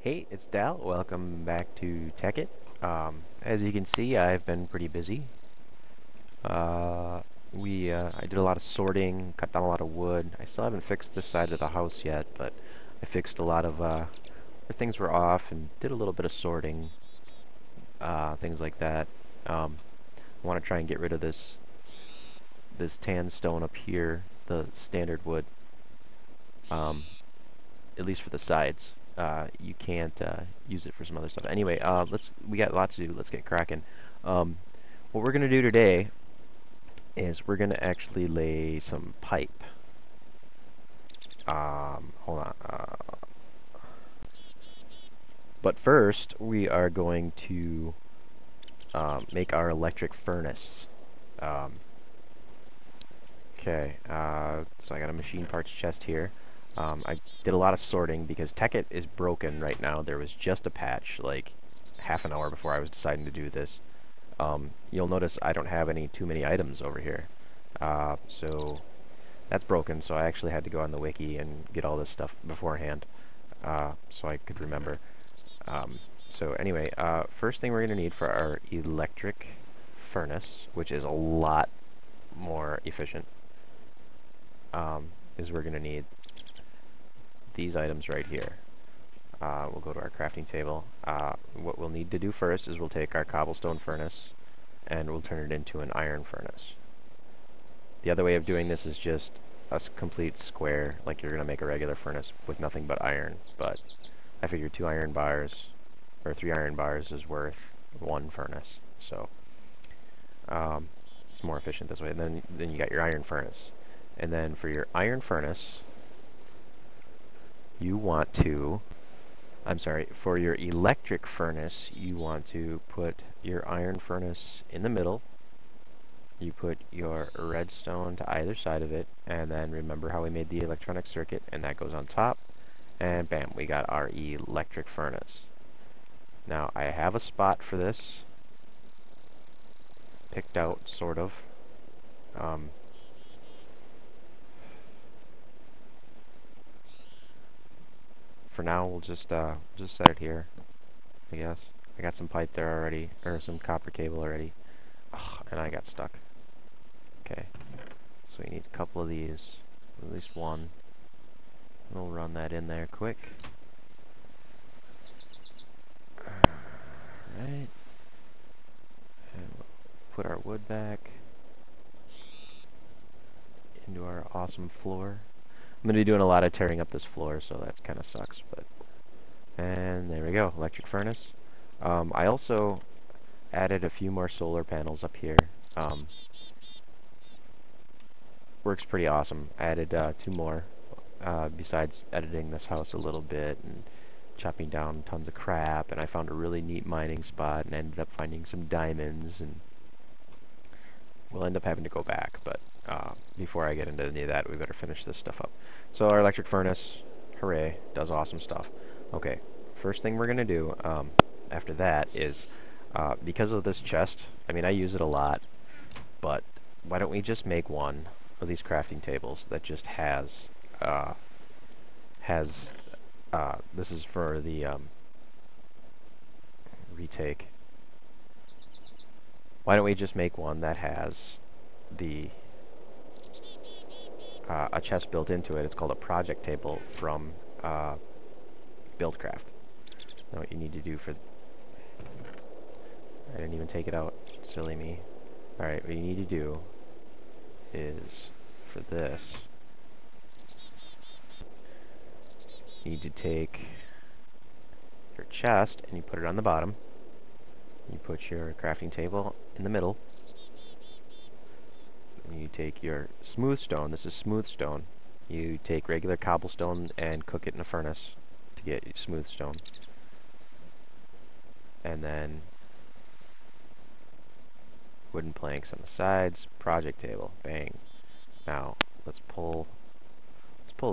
Hey, it's Dal. Welcome back to Tekkit. As you can see, I've been pretty busy. Uh, I did a lot of sorting, cut down a lot of wood. I still haven't fixed this side of the house yet, but I fixed a lot of where things were off and did a little bit of sorting, things like that. I want to try and get rid of this tan stone up here, the standard wood, at least for the sides. You can't use it for some other stuff. Anyway, we got lots to do. Let's get cracking. What we're gonna do today is we're gonna actually lay some pipe. Hold on. But first, we are going to make our electric furnace. Okay, so I got a machine parts chest here. I did a lot of sorting because Tekkit is broken right now. There was just a patch like half an hour before I was deciding to do this. You'll notice I don't have too many items over here. So that's broken, so I actually had to go on the wiki and get all this stuff beforehand so I could remember. So anyway, first thing we're going to need for our electric furnace, which is a lot more efficient, is we're going to need these items right here. We'll go to our crafting table. What we'll need to do first is we'll take our cobblestone furnace and we'll turn it into an iron furnace. The other way of doing this is just a complete square, like you're going to make a regular furnace with nothing but iron, but I figured 2 iron bars or 3 iron bars is worth 1 furnace, so it's more efficient this way. And then you got your iron furnace. And then for your iron furnace, you want to, for your electric furnace, you want to put your iron furnace in the middle. You put your redstone to either side of it, and then remember how we made the electronic circuit, and that goes on top, and bam, we got our electric furnace. Now, I have a spot for this picked out, sort of. For now, we'll just set it here, I guess. I got some pipe there already, or some copper cable already. Ugh, and I got stuck. Okay, so we need a couple of these, at least one. We'll run that in there quick. Alright. And we'll put our wood back into our awesome floor. I'm going to be doing a lot of tearing up this floor, so that kind of sucks, but... And there we go, electric furnace. I also added a few more solar panels up here. Works pretty awesome. I added 2 more, besides editing this house a little bit and chopping down tons of crap, and I found a really neat mining spot and ended up finding some diamonds, and we'll end up having to go back, but before I get into any of that, we better finish this stuff up. So our electric furnace, hooray, does awesome stuff. Okay, first thing we're going to do after that is, because of this chest, I mean, I use it a lot, but why don't we just make one of these crafting tables that just has, this is for the retake. Why don't we just make one that has a chest built into it? It's called a project table from Buildcraft. Now what you need to do for... I didn't even take it out, silly me. Alright, what you need to do is, for this, you need to take your chest and you put it on the bottom. You put your crafting table in the middle. And you take your smooth stone. This is smooth stone. You take regular cobblestone and cook it in a furnace to get smooth stone. And then wooden planks on the sides. Project table. Bang. Now let's pull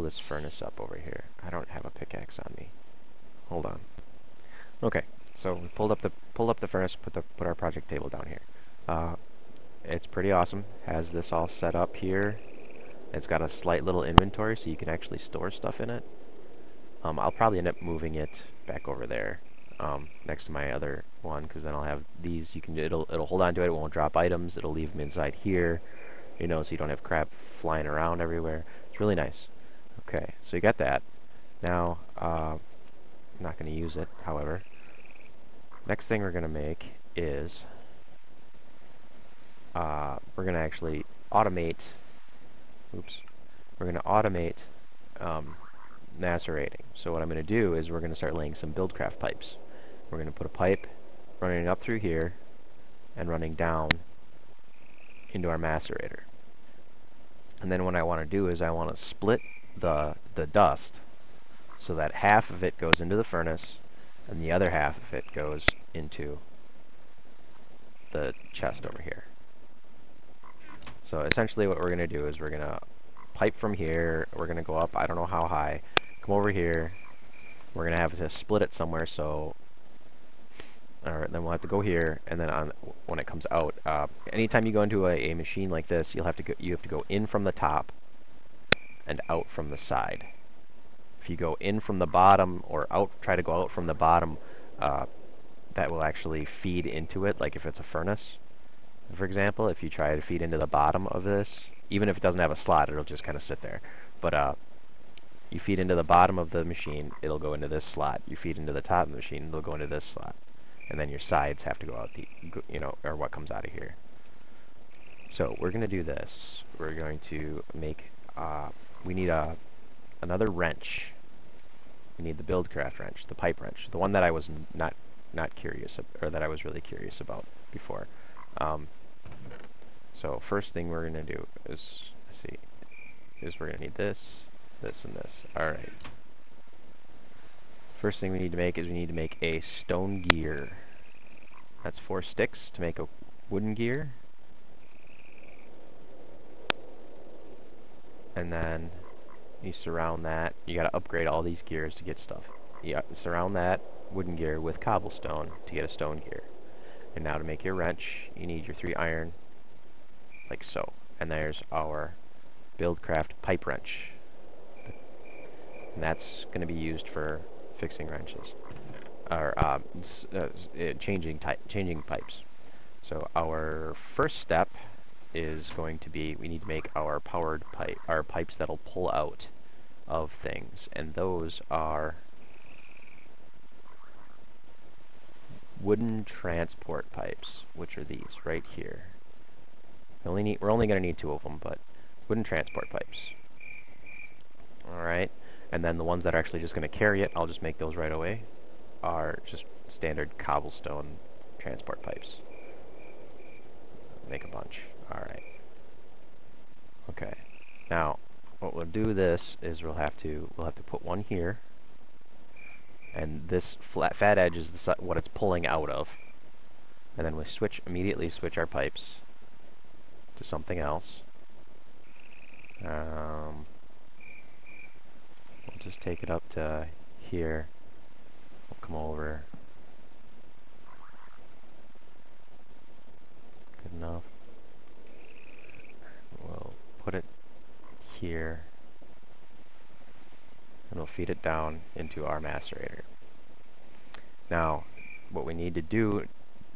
this furnace up over here. I don't have a pickaxe on me. Hold on. Okay. So we pulled up the furnace, put our project table down here. It's pretty awesome. Has this all set up here. It's got a slight little inventory, so you can actually store stuff in it. I'll probably end up moving it back over there next to my other one, because then I'll have these. You can it'll hold on to it. It won't drop items. It'll leave them inside here, you know, so you don't have crap flying around everywhere. It's really nice. Okay, so you got that. Now, I'm not going to use it, however. Next thing we're going to make is we're going to actually automate. Oops. We're going to automate macerating. So what I'm going to do is we're going to start laying some buildcraft pipes. We're going to put a pipe running up through here and running down into our macerator. And then what I want to do is I want to split the dust so that half of it goes into the furnace and the other half of it goes into the chest over here. So essentially what we're going to do is we're going to pipe from here, we're going to go up, I don't know how high, come over here, we're going to have to split it somewhere, so alright, then we'll have to go here, and then when it comes out, anytime you go into a machine like this, you have to go in from the top and out from the side. If you go in from the bottom or try to go out from the bottom, that will actually feed into it, like if it's a furnace. For example, if you try to feed into the bottom of this, even if it doesn't have a slot, it'll just kind of sit there. But you feed into the bottom of the machine, it'll go into this slot. You feed into the top of the machine, it'll go into this slot. And then your sides have to go out or what comes out of here. So we're going to do this. We're going to make, we need another wrench. We need the buildcraft wrench, the pipe wrench, the one that I was not curious, or that I was really curious about before. So first thing we're going to do is, we're going to need this, this, and this. Alright. First thing we need to make is we need to make a stone gear. That's 4 sticks to make a wooden gear. And then you surround that. You got to upgrade all these gears to get stuff. You surround that wooden gear with cobblestone to get a stone gear. And now to make your wrench, you need your 3 iron, like so. And there's our buildcraft pipe wrench. And that's going to be used for fixing wrenches, or changing pipes. So our first step is going to be, we need to make our powered pipe, our pipes that'll pull out of things, and those are wooden transport pipes, which are these right here. We're only going to need 2 of them, but wooden transport pipes. All right. And then the ones that are actually just going to carry it, I'll just make those right away, are just standard cobblestone transport pipes. Make a bunch. Alright. Okay. Now, what we'll do is we'll have to put one here, and this fat edge is what it's pulling out of. And then we immediately switch our pipes to something else. We'll just take it up to here. We'll come over. Good enough. We'll put it here. And we'll feed it down into our macerator. Now, what we need to do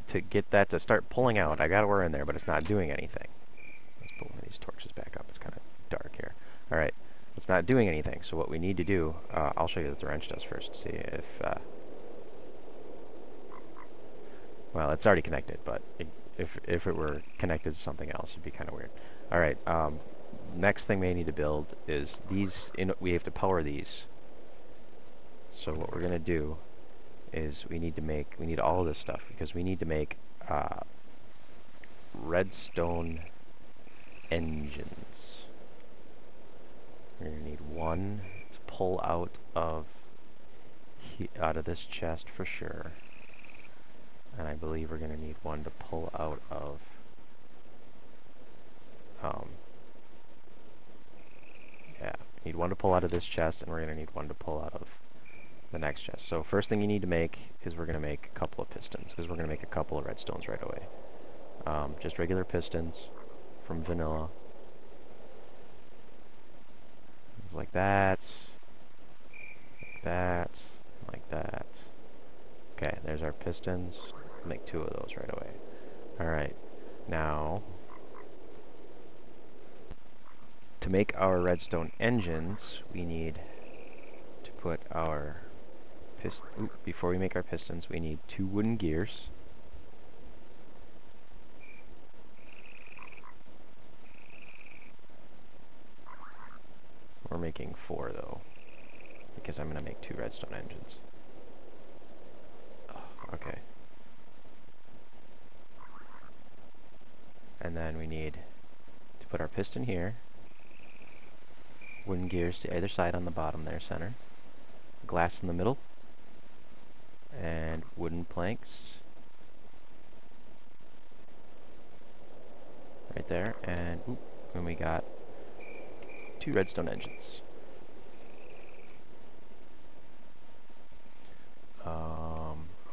to get that to start pulling out, I got a wire in there, but it's not doing anything. Let's put one of these torches back up. It's kind of dark here. Alright. It's not doing anything, so what we need to do, I'll show you what the wrench does first, see if, well, it's already connected, but if it were connected to something else, it'd be kind of weird. Alright, next thing we need to build is these, we have to power these. So what we're going to do is we need all of this stuff, because we need to make, redstone engines. We're going to need one to pull out of this chest for sure. And I believe we're going to need one to pull out of need one to pull out of this chest, and we're going to need one to pull out of the next chest. So first thing you need to make is we're going to make a couple of pistons, because we're going to make a couple of redstones right away. Just regular pistons from vanilla. Like that, like that, like that. Okay, there's our pistons. Make 2 of those right away. Alright, now to make our redstone engines, we need to put our before we make our pistons, we need 2 wooden gears. We're making 4 though, because I'm going to make 2 redstone engines. Okay. And then we need to put our piston here, wooden gears to either side on the bottom there, center, glass in the middle, and wooden planks right there, and we got 2 redstone engines.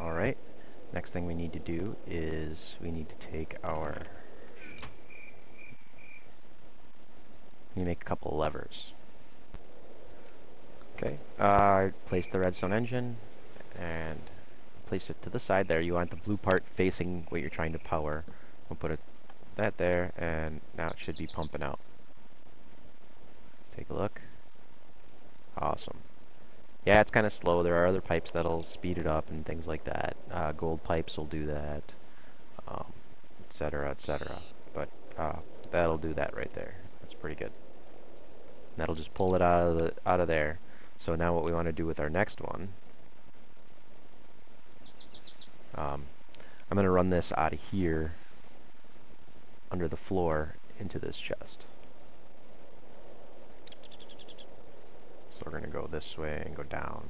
Alright, next thing we need to do is we need to take our, we make a couple of levers. Okay, place the redstone engine and place it to the side there. You want the blue part facing what you're trying to power. We'll put that there, and now it should be pumping out. Let's take a look. Awesome. Yeah, it's kind of slow. There are other pipes that'll speed it up and things like that. Gold pipes will do that, etc., etc. But that'll do that right there. That's pretty good. And that'll just pull it out of there. So now what we want to do with our next one, I'm going to run this out of here under the floor into this chest. So we're going to go this way and go down.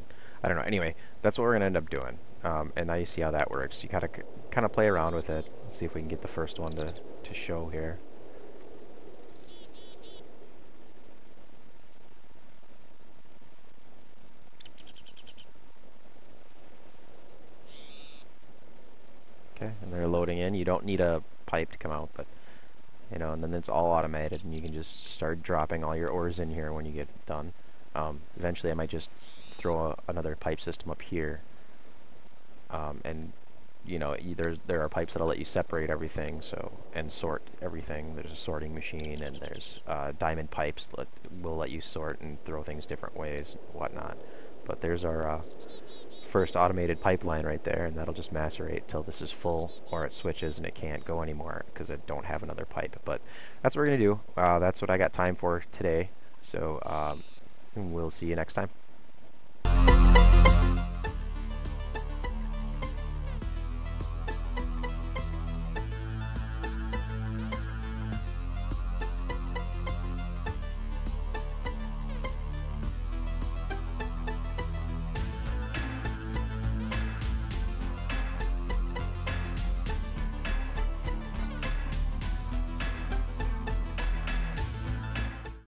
I don't know. Anyway, that's what we're going to end up doing. And now you see how that works. You gotta kind of play around with it. Let's see if we can get the first one to show here. Okay, and they're loading in. You don't need a pipe to come out, but you know, and then it's all automated, and you can just start dropping all your ores in here when you get done. Eventually, I might just throw another pipe system up here, and you know, there are pipes that'll let you separate everything, so and sort everything. There's a sorting machine, and there's diamond pipes that will let you sort and throw things different ways, and whatnot. But there's our first automated pipeline right there, and that'll just macerate till this is full, or it switches and it can't go anymore because it don't have another pipe. But that's what we're gonna do. That's what I got time for today. So we'll see you next time.